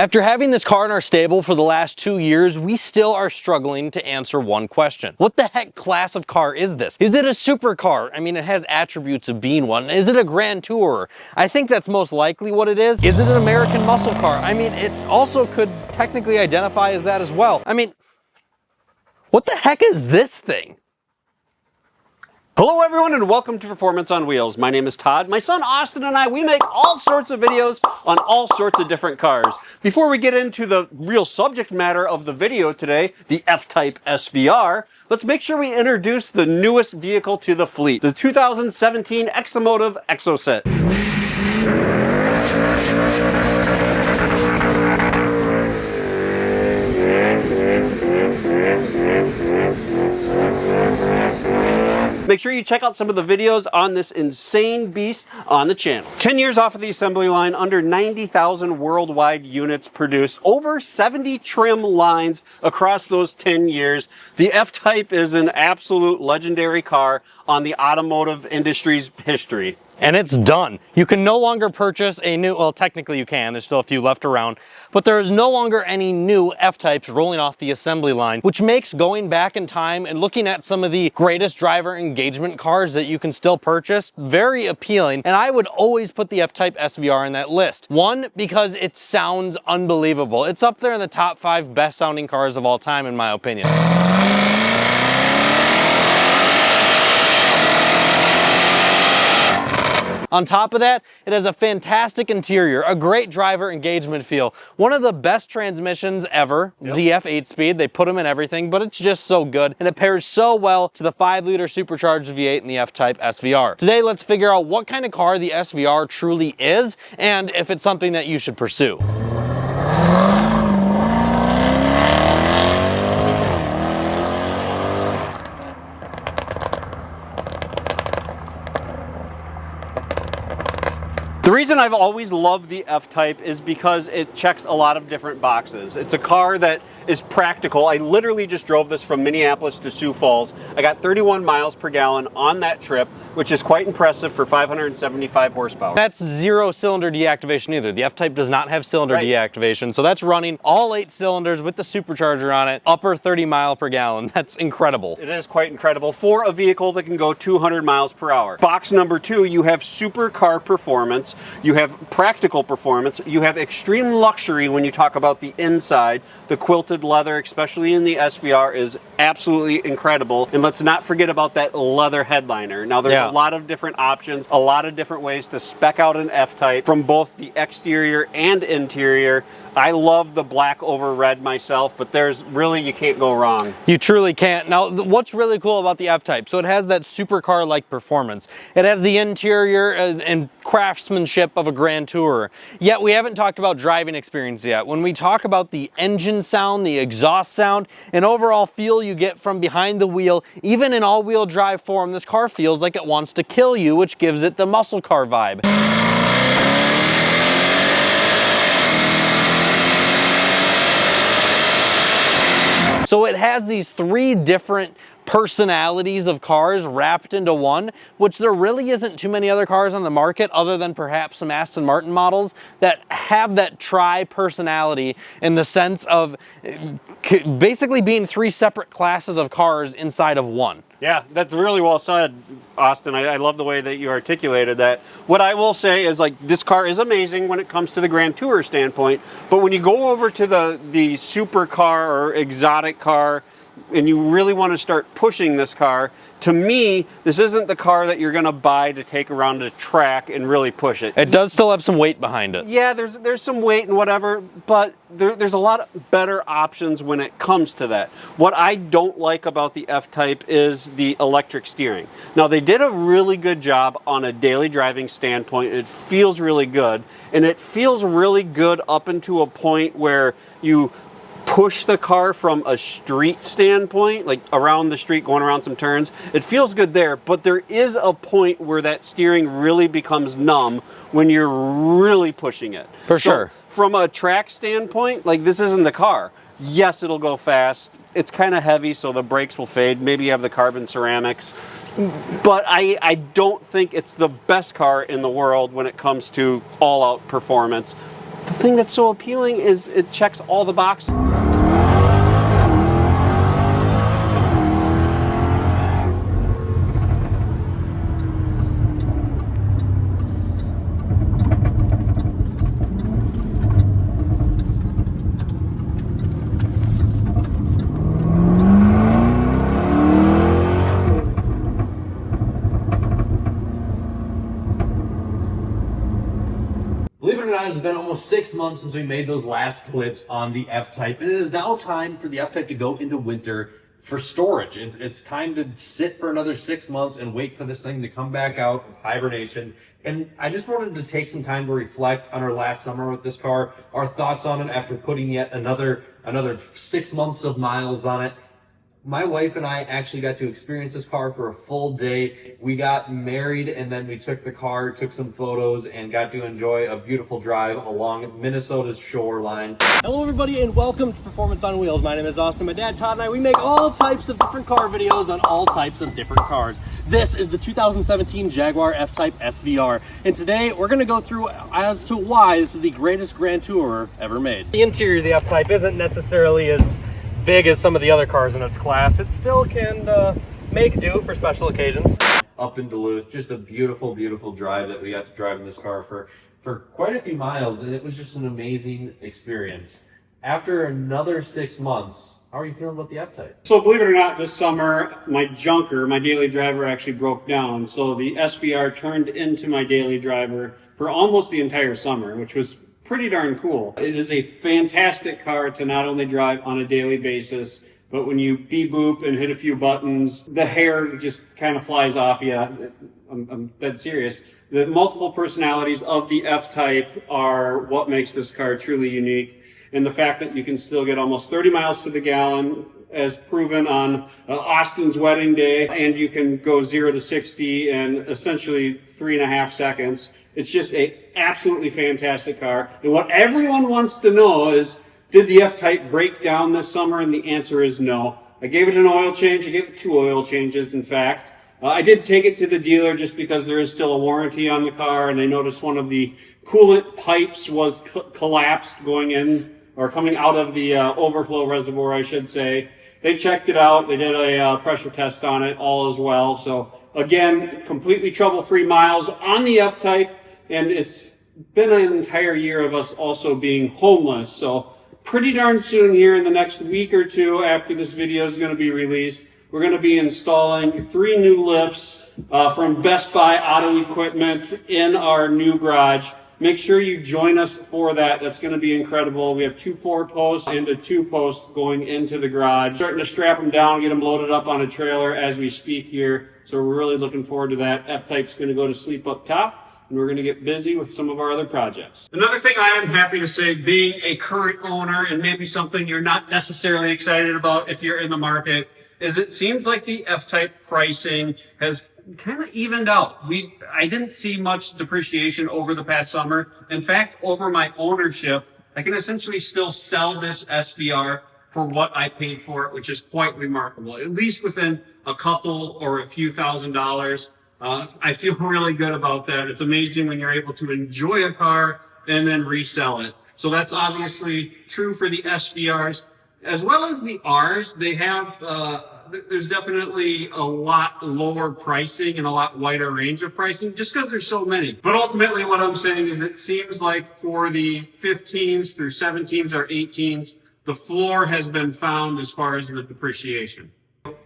After having this car in our stable for the last 2 years, we still are struggling to answer one question. What the heck class of car is this? Is it a supercar? I mean, it has attributes of being one. Is it a Grand Tourer? I think that's most likely what it is. Is it an American muscle car? I mean, it also could technically identify as that as well. I mean, what the heck is this thing? Hello everyone and welcome to Performance on Wheels. My name is Todd. My son Austin and I, we make all sorts of videos on all sorts of different cars. Before we get into the real subject matter of the video today, the F-Type SVR, let's make sure we introduce the newest vehicle to the fleet, the 2017 Exomotive Exocet. Make sure you check out some of the videos on this insane beast on the channel. 10 years off of the assembly line, under 90,000 worldwide units produced, over 70 trim lines across those 10 years. The F-Type is an absolute legendary car on the automotive industry's history. And it's done. You can no longer purchase a new, well, technically you can, there's still a few left around, but there is no longer any new F-Types rolling off the assembly line, which makes going back in time and looking at some of the greatest driver engagement cars that you can still purchase very appealing. And I would always put the F-Type SVR in that list. One, because it sounds unbelievable. It's up there in the top 5 best sounding cars of all time, in my opinion. On top of that, it has a fantastic interior, a great driver engagement feel. One of the best transmissions ever, ZF 8-speed. They put them in everything, but it's just so good. And it pairs so well to the 5-liter supercharged V8 in the F-Type SVR. Today, let's figure out what kind of car the SVR truly is and if it's something that you should pursue. The reason I've always loved the F-Type is because it checks a lot of different boxes. It's a car that is practical. I literally just drove this from Minneapolis to Sioux Falls. I got 31 miles per gallon on that trip, which is quite impressive for 575 horsepower. That's 0 cylinder deactivation either. The F-Type does not have cylinder deactivation, so that's running all 8 cylinders with the supercharger on it, upper 30 mile per gallon. That's incredible. It is quite incredible for a vehicle that can go 200 miles per hour. Box number 2, you have supercar performance. You have practical performance, you have extreme luxury when you talk about the inside. The quilted leather, especially in the SVR, is absolutely incredible. And let's not forget about that leather headliner. Now there's a lot of different options, a lot of different ways to spec out an F-Type from both the exterior and interior. I love the black over red myself, but there's really, you can't go wrong. You truly can't. Now, what's really cool about the F-Type, so it has that supercar-like performance. It has the interior and craftsmanship of a Grand Tourer. Yet we haven't talked about driving experience yet. When we talk about the engine sound, the exhaust sound, and overall feel you get from behind the wheel, even in all-wheel drive form, this car feels like it wants to kill you, which gives it the muscle car vibe. So it has these 3 different personalities of cars wrapped into one, which there really isn't too many other cars on the market other than perhaps some Aston Martin models that have that tri-personality in the sense of basically being 3 separate classes of cars inside of one. Yeah, that's really well said, Austin. I love the way that you articulated that. What I will say is, like, this car is amazing when it comes to the Grand Tourer standpoint, but when you go over to the supercar or exotic car, and you really want to start pushing this car, to me, this isn't the car that you're going to buy to take around a track and really push it. It does still have some weight behind it. Yeah, there's some weight and whatever, but there's a lot of better options when it comes to that. What I don't like about the F-Type is the electric steering. Now, they did a really good job on a daily driving standpoint. It feels really good, and it feels really good up into a point where you push the car from a street standpoint, like around the street, going around some turns. It feels good there, but there is a point where that steering really becomes numb when you're really pushing it. For sure. From a track standpoint, like, this isn't the car. Yes, it'll go fast. It's kind of heavy, so the brakes will fade. Maybe you have the carbon ceramics. But I don't think it's the best car in the world when it comes to all-out performance. the thing that's so appealing is it checks all the boxes. Believe it or not, it's been almost 6 months since we made those last clips on the F-Type, and it is now time for the F-Type to go into winter for storage. It's time to sit for another 6 months and wait for this thing to come back out of hibernation. And I just wanted to take some time to reflect on our last summer with this car, our thoughts on it after putting yet another 6 months of miles on it. My wife and I actually got to experience this car for a full day. We got married and then we took the car, took some photos, and got to enjoy a beautiful drive along Minnesota's shoreline. Hello everybody and welcome to Performance on Wheels. My name is Austin. My dad Todd and I, we make all types of different car videos on all types of different cars. This is the 2017 Jaguar F-Type SVR. And today we're going to go through as to why this is the greatest Grand Tourer ever made. The interior of the F-Type isn't necessarily as big as some of the other cars in its class. It still can make do for special occasions. Up in Duluth, just a beautiful, beautiful drive that we got to drive in this car for quite a few miles, and it was just an amazing experience. After another 6 months, how are you feeling about the F-Type? So believe it or not, this summer, my junker, my daily driver actually broke down. So the SVR turned into my daily driver for almost the entire summer, which was pretty darn cool. It is a fantastic car to not only drive on a daily basis, but when you beep boop and hit a few buttons, the hair just kind of flies off you. I'm dead serious. The multiple personalities of the F-Type are what makes this car truly unique. And the fact that you can still get almost 30 miles to the gallon, as proven on Austin's wedding day, and you can go 0 to 60 in essentially 3.5 seconds. It's just a absolutely fantastic car. And what everyone wants to know is, did the F-Type break down this summer? And the answer is no. I gave it an oil change. I gave it 2 oil changes, in fact. I did take it to the dealer just because there is still a warranty on the car, and I noticed one of the coolant pipes was collapsed going in, or coming out of the overflow reservoir, I should say. They checked it out. They did a pressure test on it, all as well. So again, completely trouble-free miles on the F-Type. And it's been an entire year of us also being homeless. So pretty darn soon here in the next week or two after this video is going to be released, we're going to be installing 3 new lifts from Best Buy Auto Equipment in our new garage. Make sure you join us for that. That's going to be incredible. We have 2 4-posts and a 2-post going into the garage. Starting to strap them down, get them loaded up on a trailer as we speak here. So we're really looking forward to that. F-Type's going to go to sleep up top, and we're going to get busy with some of our other projects. Another thing I am happy to say, being a current owner, and maybe something you're not necessarily excited about if you're in the market, is it seems like the F-Type pricing has kind of evened out. I didn't see much depreciation over the past summer. In fact, over my ownership, I can essentially still sell this SVR for what I paid for it, which is quite remarkable, at least within a couple or a few $1,000s. I feel really good about that. It's amazing when you're able to enjoy a car and then resell it. So that's obviously true for the SVRs as well as the Rs. They have, there's definitely a lot lower pricing and a lot wider range of pricing just because there's so many. But ultimately what I'm saying is it seems like for the 15s through 17s or 18s, the floor has been found as far as the depreciation.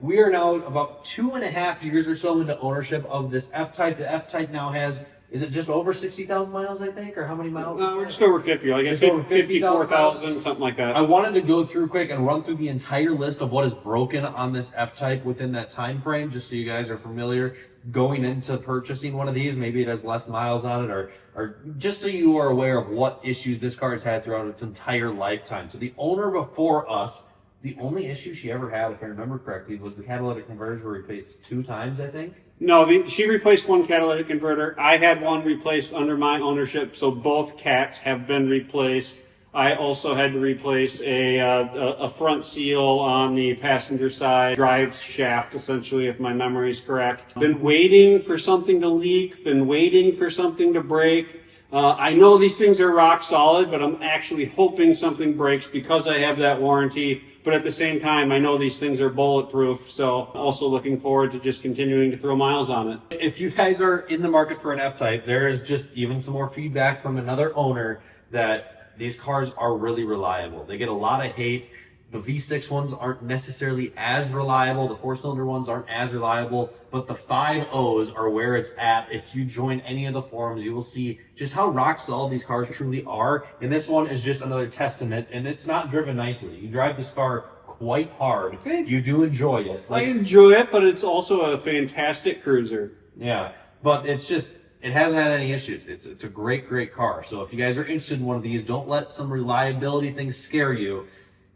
We are now about 2.5 years or so into ownership of this F-Type. The F-Type now has, is it just over 60,000 miles, I think? Or how many miles? We're just over 50, like just over 54,000, something like that. I wanted to go through quick and run through the entire list of what is broken on this F-Type within that time frame, just so you guys are familiar going into purchasing one of these. Maybe it has less miles on it, or just so you are aware of what issues this car has had throughout its entire lifetime. So the owner before us, the only issue she ever had, if I remember correctly, was the catalytic converter replaced 2 times, I think. No, she replaced 1 catalytic converter. I had 1 replaced under my ownership, so both cats have been replaced. I also had to replace a front seal on the passenger side drive shaft, essentially, if my memory is correct. Been waiting for something to leak, been waiting for something to break. I know these things are rock solid, but I'm actually hoping something breaks because I have that warranty. But at the same time, I know these things are bulletproof. So also looking forward to just continuing to throw miles on it. If you guys are in the market for an F-Type, there is just even some more feedback from another owner that these cars are really reliable. They get a lot of hate. The V6 ones aren't necessarily as reliable. The 4-cylinder ones aren't as reliable, but the 5.0s are where it's at. If you join any of the forums, you will see just how rock solid these cars truly are. And this one is just another testament, and it's not driven nicely. You drive this car quite hard. You do enjoy it. I enjoy it, but it's also a fantastic cruiser. Yeah, but it's just, it hasn't had any issues. It's a great, great car. So if you guys are interested in one of these, don't let some reliability things scare you.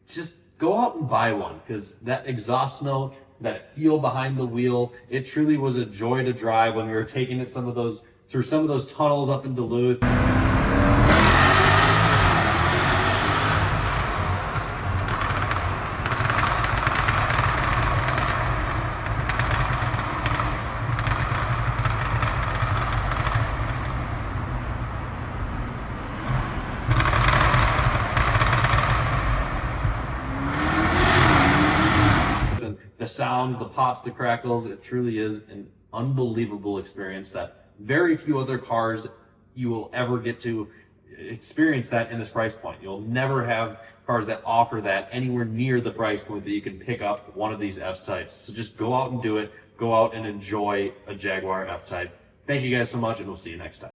Just go out and buy one, because that exhaust note, that feel behind the wheel, it truly was a joy to drive when we were taking it through some of those tunnels up in Duluth. The sounds, the pops, the crackles, it truly is an unbelievable experience that very few other cars you will ever get to experience that in this price point. You'll never have cars that offer that anywhere near the price point that you can pick up one of these F-Types. So just go out and do it. Go out and enjoy a Jaguar F-Type. Thank you guys so much, and we'll see you next time.